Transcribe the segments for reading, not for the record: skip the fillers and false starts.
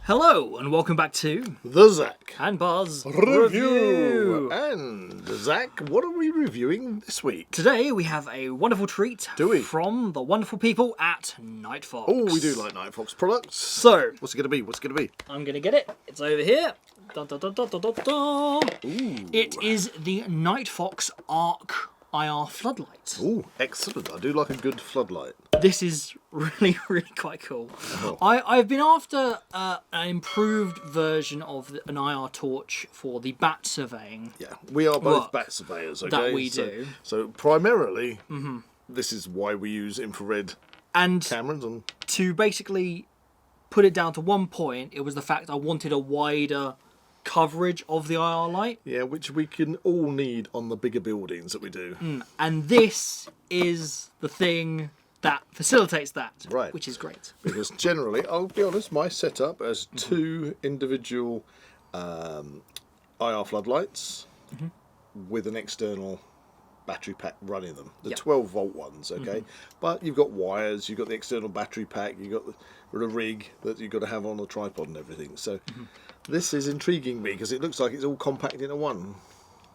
Hello and welcome back to the Zak and Buzz Review. And Zak, what are we reviewing this week? Today we have a wonderful treat from the wonderful people at Nightfox. Oh, we do like Nightfox products. So, what's it going to be? What's it going to be? I'm going to get it. It's over here. Dun, dun, dun, dun, dun, dun, dun. It is the Nightfox Arc IR Floodlight. Oh, excellent. I do like a good floodlight. This is really, really quite cool. Oh. I've been after an improved version of an IR torch for the bat surveying. Yeah, we are both bat surveyors, okay? That we do. So primarily, this is why we use infrared cameras. And to basically put it down to one point, it was the fact I wanted a wider coverage of the IR light. Yeah, which we can all need on the bigger buildings that we do. And this is the thing that facilitates that, right? Which is great. Because generally, I'll be honest, my setup has two individual IR floodlights with an external battery pack running them. The 12-volt ones, okay? But you've got wires, you've got the external battery pack, you've got the rig that you've got to have on the tripod and everything. So this is intriguing me because it looks like it's all compact into one.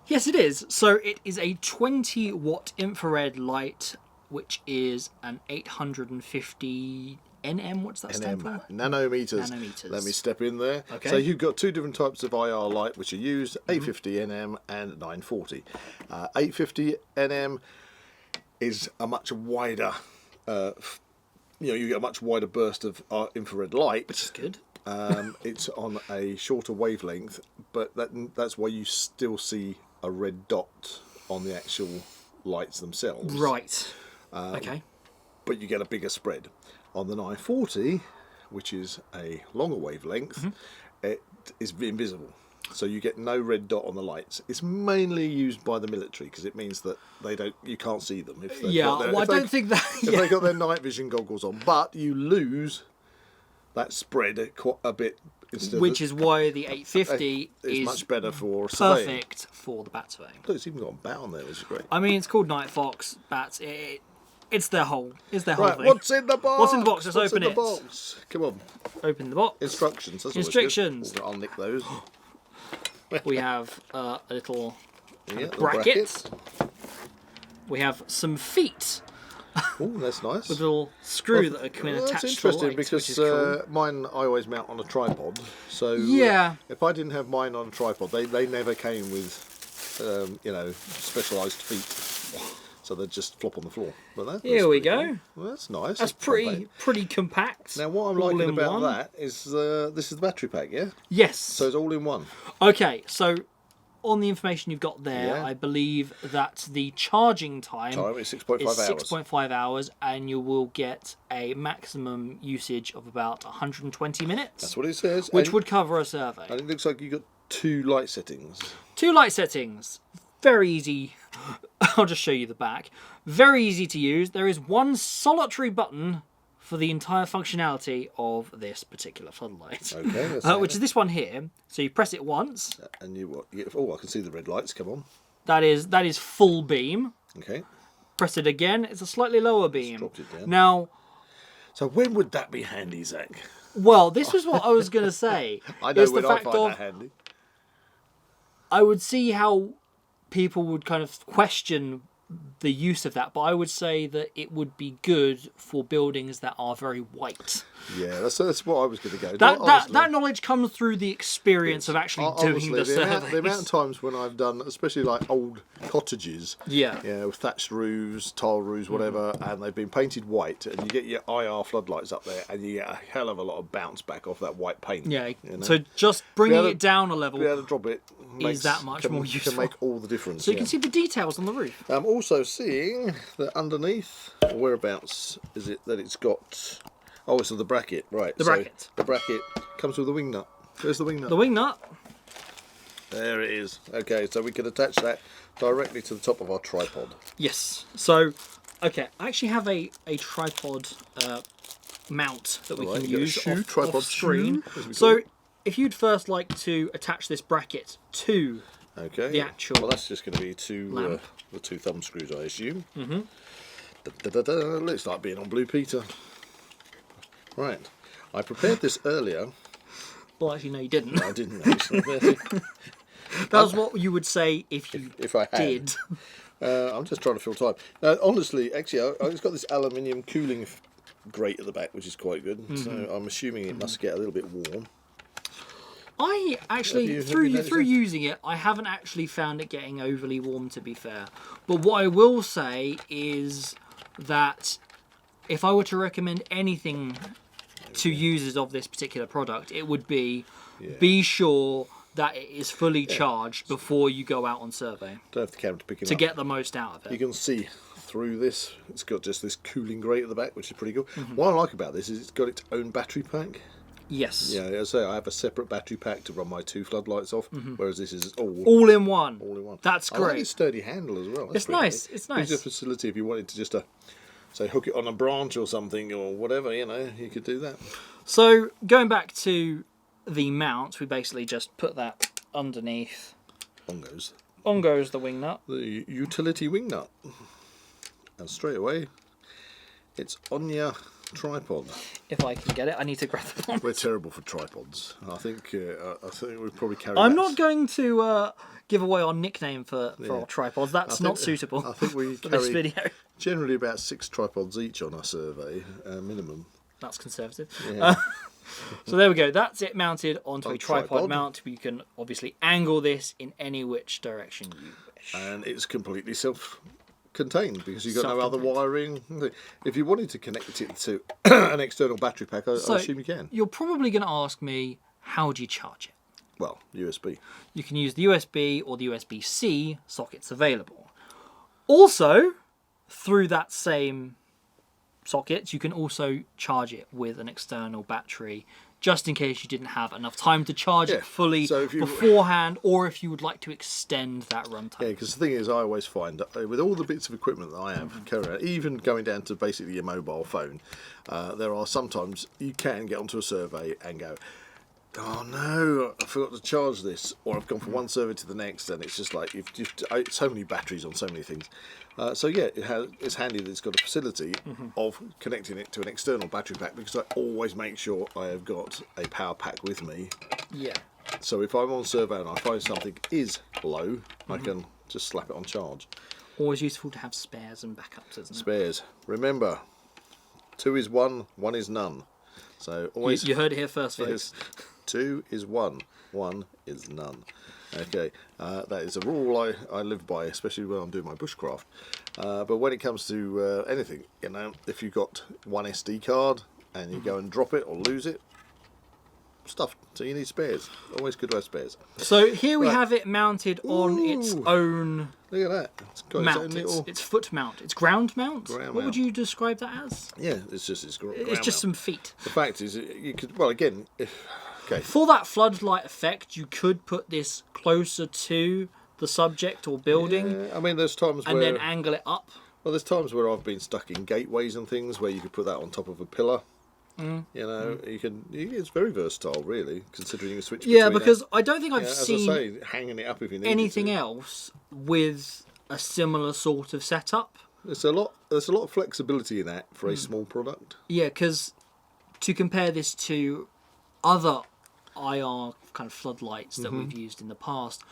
Yes, it is. So it is a 20-watt infrared light, which is an 850 nm. What's that stand for? Nanometers. Let me step in there. Okay. So you've got two different types of IR light which are used, 850 nm and 940. 850 nm is a much wider, you get a much wider burst of infrared light. Which is good. It's on a shorter wavelength, but that's why you still see a red dot on the actual lights themselves. Right. Okay. But you get a bigger spread. On the 940, which is a longer wavelength, it is invisible. So you get no red dot on the lights. It's mainly used by the military because it means that you can't see them. If they've got their night vision goggles on. But you lose that spread quite a bit. Which is why the 850 is much better for perfect for the bat surveying. Look, it's even got a bat on there, which is great. I mean, it's called Nightfox bats. It's their whole thing. What's in the box? What's in the box? Let's open it. Box? Come on. Open the box. Instructions. That's Instructions. I'll nick those. We have a little bracket. We have some feet. Oh, that's nice. With a little screw that can attach to the light. That's interesting because cool. Mine I always mount on a tripod. So if I didn't have mine on a tripod, they never came with specialised feet. So they just flop on the floor. But here we go. Cool. Well, that's nice. That's pretty compact. Now what I'm liking about that is this is the battery pack, yeah? Yes. So it's all in one. Okay, so on the information you've got there, I believe that the charging time is 6.5 hours. 6.5 hours, and you will get a maximum usage of about 120 minutes. That's what it says. Which would cover a survey. And it looks like you've got two light settings. Two light settings. Very easy. I'll just show you the back. Very easy to use. There is one solitary button for the entire functionality of this particular floodlight. Okay. Which is this one here. So you press it once. And you get, I can see the red lights. Come on. That is full beam. Okay. Press it again. It's a slightly lower beam. Just dropped it down. Now. So when would that be handy, Zak? Well, this was what I was going to say. I know when I find that handy. I would see how people would kind of question the use of that, but I would say that it would be good for buildings that are very white. Yeah, that's what I was going to go. That knowledge comes through the experience of actually doing the surveys. The amount of times when I've done, especially like old cottages, with thatched roofs, tile roofs, whatever, and they've been painted white, and you get your IR floodlights up there, and you get a hell of a lot of bounce back off that white paint. Yeah, so just bringing it down a level, be able to drop it is that much more useful. Can make all the difference. So you can see the details on the roof. I'm also seeing that underneath, whereabouts is it that it's got? Oh, it's the bracket, right? The bracket. The bracket comes with a wing nut. Where's the wing nut? The wing nut. There it is. Okay, so we can attach that directly to the top of our tripod. Yes. So, okay, I actually have a tripod mount that we can use off screen. So, if you'd first like to attach this bracket to the actual well, that's just going to be the two thumb screws, I assume. Looks like being on Blue Peter. Right, I prepared this earlier Well, actually, no, you didn't. No, I didn't actually. That's what you would say if you if I had. did. I'm just trying to fill time. Now, honestly, actually, I've got this aluminium cooling grate at the back, which is quite good. So I'm assuming it must get a little bit warm. I actually, through using it, I haven't actually found it getting overly warm, to be fair. But what I will say is that if I were to recommend anything to users of this particular product, it would be sure that it is fully charged before you go out on survey. Don't have the camera to pick it up. To get the most out of it. You can see through this. It's got just this cooling grate at the back, which is pretty cool. What I like about this is it's got its own battery pack. Yes. Yeah, as I say, I have a separate battery pack to run my 2 floodlights off, whereas this is all in one. All in one. That's great. I like its sturdy handle as well. It's nice. It's nice. Gives you a facility if you wanted to just say hook it on a branch or something or whatever, you know, you could do that. So going back to the mount, we basically just put that underneath. On goes the wing nut. The utility wing nut. And straight away, it's on your tripod. If I can get it, I need to grab the one. We're terrible for tripods. I think we probably carry. I'm not going to give away our nickname for our tripods. That's not suitable. I think we for carry this video. Generally about 6 tripods each on our survey, minimum. That's conservative. Yeah. So there we go. That's it mounted onto a tripod mount. You can obviously angle this in any which direction you wish. And it's completely self-contained because you've got no other wiring. If you wanted to connect it to an external battery pack, I assume you can. You're probably going to ask me, how do you charge it? Well, USB. You can use the USB or the USB-C sockets available. Also, through that same socket, you can also charge it with an external battery, just in case you didn't have enough time to charge it fully beforehand, or if you would like to extend that runtime. Yeah, because the thing is, I always find that with all the bits of equipment that I have carried out, even going down to basically your mobile phone, there are sometimes you can get onto a survey and go, oh no, I forgot to charge this, or I've gone from one survey to the next, and it's just like you've so many batteries on so many things. So yeah, it's handy that it's got a facility of connecting it to an external battery pack, because I always make sure I have got a power pack with me. Yeah. So if I'm on survey and I find something is low, I can just slap it on charge. Always useful to have spares and backups, isn't it? Spares. Remember, 2 is 1, 1 is none. So always. You heard it here first, folks. 2 is 1, 1 is none. Okay, that is a rule I live by, especially when I'm doing my bushcraft. But when it comes to anything, you know, if you've got one SD card and you go and drop it or lose it, stuff. So you need spares. Always good to have spares. So here we have it mounted on its own. Look at that. It's got mount. Its own little... It's foot mount. It's ground mount. What would you describe that as? Yeah, it's just ground it's just mount. some feet. The fact is, you could again. Okay. For that floodlight effect, you could put this closer to the subject or building. Yeah, I mean, there's times where... And then angle it up. Well, there's times where I've been stuck in gateways and things where you could put that on top of a pillar. You know, it's very versatile, really, considering you switch between. Yeah, because I don't think I've seen as I say, hanging it up if you need anything else with a similar sort of setup. There's a lot of flexibility in that for a small product. Yeah, because to compare this to other IR kind of floodlights that we've used in the past,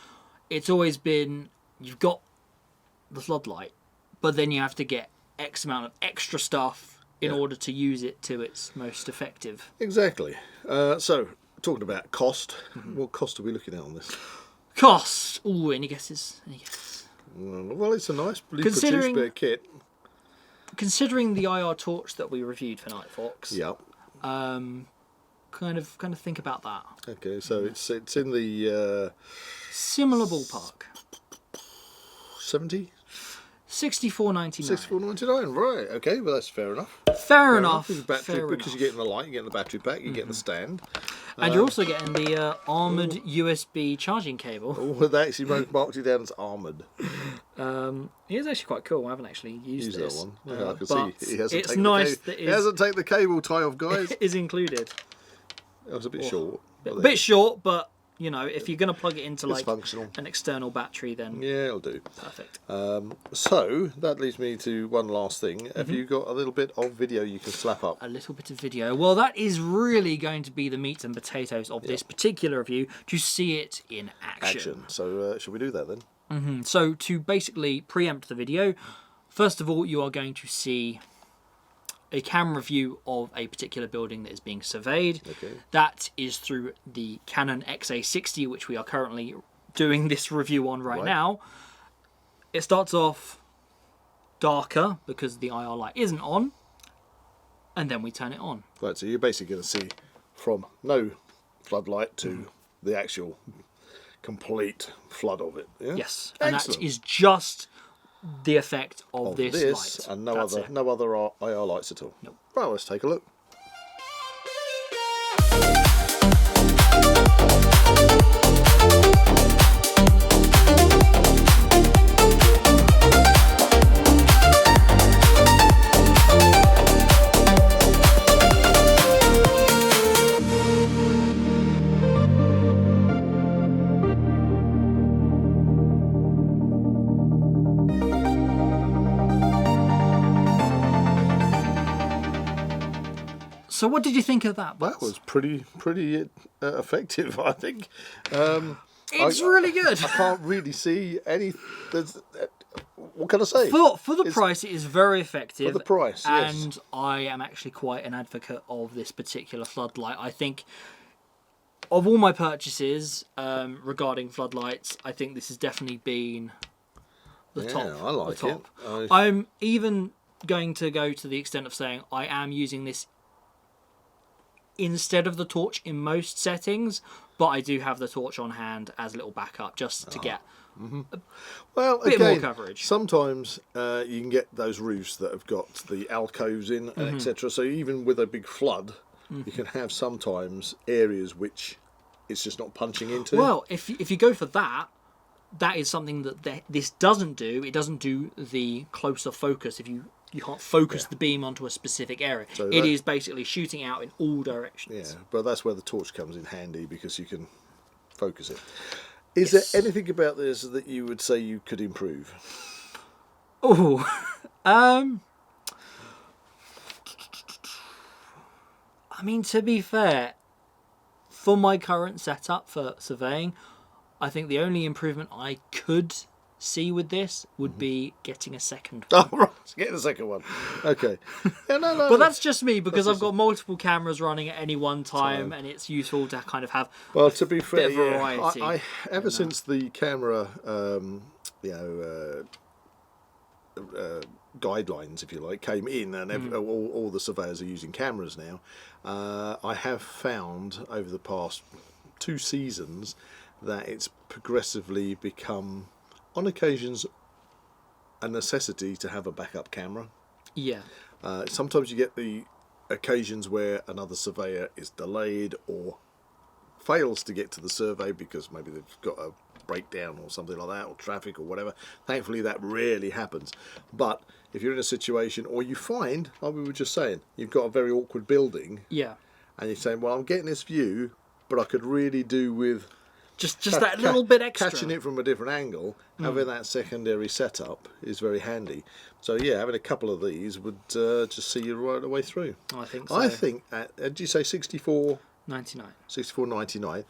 it's always been, you've got the floodlight, but then you have to get X amount of extra stuff in order to use it to its most effective. Exactly. So, talking about cost, what cost are we looking at on this? Cost! Ooh, any guesses? Any guesses? Well, it's a nice produced bit of kit. Considering the IR torch that we reviewed for Nightfox, kind of think about that. Okay, so it's in the similar ballpark. 70? $64.99. $64.99, right? Okay, well that's fair enough. Fair enough. Because you're getting the light, you're getting the battery pack, you're getting the stand, and you're also getting the armoured USB charging cable. Oh, they actually marked it down as armoured. It is actually quite cool. I haven't actually used this. That one. Yeah, I can see he hasn't it's nice that he hasn't taken the cable tie off, guys. It is included. That was a bit short. A bit short, but You know, if you're going to plug it into like functional. an external battery, then Yeah, it'll do. perfect. So that leads me to one last thing. Have you got a little bit of video you can slap up? A little bit of video. Well, that is really going to be the meat and potatoes of this particular review, to see it in action. So shall we do that then? So to basically preempt the video, first of all, you are going to see a camera view of a particular building that is being surveyed. Okay. That is through the Canon XA60, which we are currently doing this review on right now. It starts off darker because the IR light isn't on, and then we turn it on. Right, so you're basically going to see from no floodlight to the actual complete flood of it. Yeah? Yes, and that is just the effect of this light. And no other IR lights at all. Nope. Right, let's take a look. So what did you think of that? That was pretty effective, I think. It's really good. I can't really see any. What can I say? For the price, it is very effective. For the price, yes. And I am actually quite an advocate of this particular floodlight. I think of all my purchases regarding floodlights, I think this has definitely been the top. I like the top. it. I'm even going to go to the extent of saying I am using this instead of the torch in most settings, but I do have the torch on hand as a little backup just to get a bit more coverage. Sometimes you can get those roofs that have got the alcoves in, etc. So even with a big flood, you can have sometimes areas which it's just not punching into. Well, if you go for that, that is something that this doesn't do. It doesn't do the closer focus. If you can't focus the beam onto a specific area. So it is basically shooting out in all directions. Yeah, but that's where the torch comes in handy, because you can focus it. Is there anything about this that you would say you could improve? Oh, I mean, to be fair, for my current setup for surveying, I think the only improvement I could see with this would be getting a second one. Oh, right. Get the second one. Okay. Yeah, no. But that's just me, because I've got multiple cameras running at any one time, and it's useful to kind of have to be fair, bit of variety. I ever since the camera, guidelines, if you like, came in, and all the surveyors are using cameras now, I have found over the past 2 seasons that it's progressively become, on occasions, a necessity to have a backup camera. Yeah. Sometimes you get the occasions where another surveyor is delayed or fails to get to the survey because maybe they've got a breakdown or something like that, or traffic or whatever. Thankfully, that rarely happens. But if you're in a situation, or you find, like we were just saying, you've got a very awkward building, Yeah. and you're saying, well, I'm getting this view, but I could really do with Just that little bit extra. Catching it from a different angle, having that secondary setup is very handy. So yeah, having a couple of these would just see you right the way through. I think so. I think did you say 64? 99. 64.99.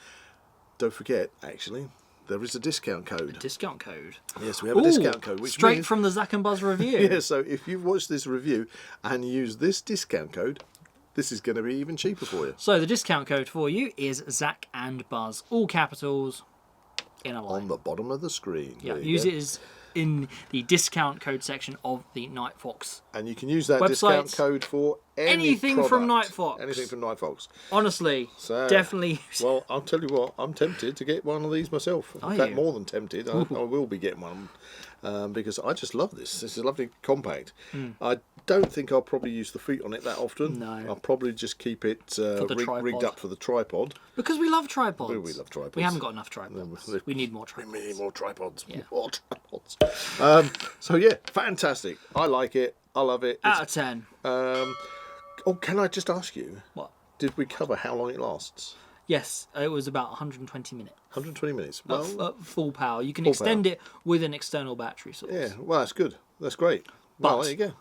Don't forget, actually, there is a discount code. Discount code. Yes, we have a discount code. Which straight means, from the Zak and Buzz review. Yeah, so if you've watched this review and use this discount code, this is going to be even cheaper for you. So the discount code for you is Zak and Buzz, all capitals, in a line. On the bottom of the screen. Yeah, use it as in the discount code section of the Nightfox. And you can use that websites, discount code for anything from Nightfox. Anything from Nightfox. Honestly, definitely. Well, I'll tell you what, I'm tempted to get one of these myself. In fact, more than tempted. I will be getting one. Because I just love this. This is a lovely compact. I don't think I'll probably use the feet on it that often. No. I'll probably just keep it rigged up for the tripod. Because we love tripods. We love tripods. We haven't got enough tripods. We need more tripods. We need more tripods. Yeah. More tripods. So yeah, fantastic. I like it. I love it. Out of 10. Can I just ask you? What? Did we cover how long it lasts? Yes, it was about 120 minutes. 120 minutes. Well, Full power. You can extend it with an external battery source. yeah, well, that's good. That's great. Well, But- there you go.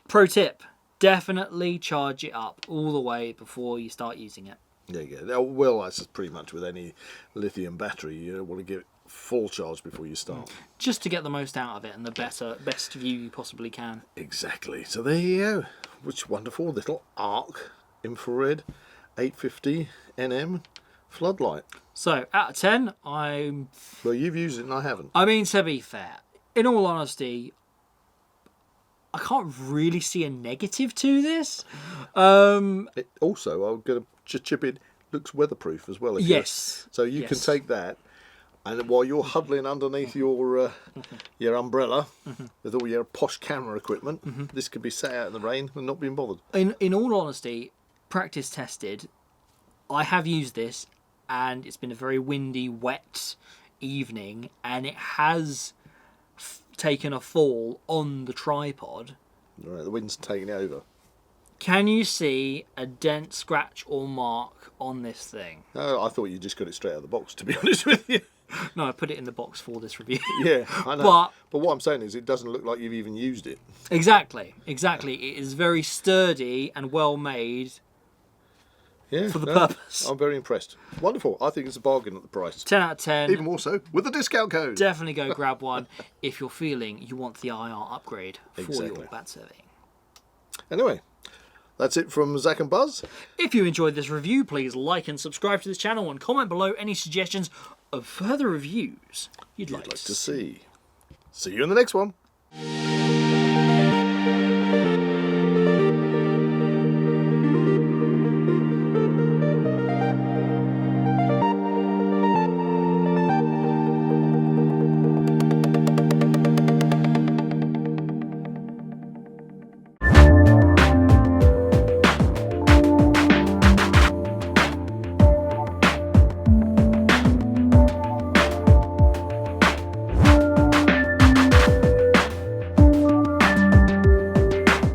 Pro tip, definitely charge it up all the way before you start using it. There you go. Well, that's pretty much with any lithium battery. You don't want to give it full charge before you start. Just to get the most out of it and the best view you possibly can. Exactly. So there you go. Which wonderful little arc infrared 850 NM floodlight. So, out of 10, Well, you've used it and I haven't. I mean, to be fair, in all honesty, I can't really see a negative to this. It also, I'm going to just chip in, looks weatherproof as well. Yes. So you can Yes. take that, and while you're huddling underneath your umbrella with all your posh camera equipment, this could be sat out in the rain and not being bothered. In all honesty, practice tested, I have used this, and it's been a very windy, wet evening, and it has taken a fall on the tripod. Right, the wind's taking it over. Can you see a dent, scratch, or mark on this thing? Oh, I thought you just got it straight out of the box, to be honest with you. No, I put it in the box for this review. Yeah, I know. But what I'm saying is it doesn't look like you've even used it. exactly. It is very sturdy and well made Yeah, for the purpose. I'm very impressed. Wonderful. I think it's a bargain at the price. 10 out of 10. Even more so with the discount code. Definitely go grab one if you're feeling you want the IR upgrade for Exactly. your bat surveying. Anyway, that's it from Zak and Buzz. If you enjoyed this review, please like and subscribe to this channel and comment below any suggestions of further reviews you'd like Like to to see. see. See you in the next one.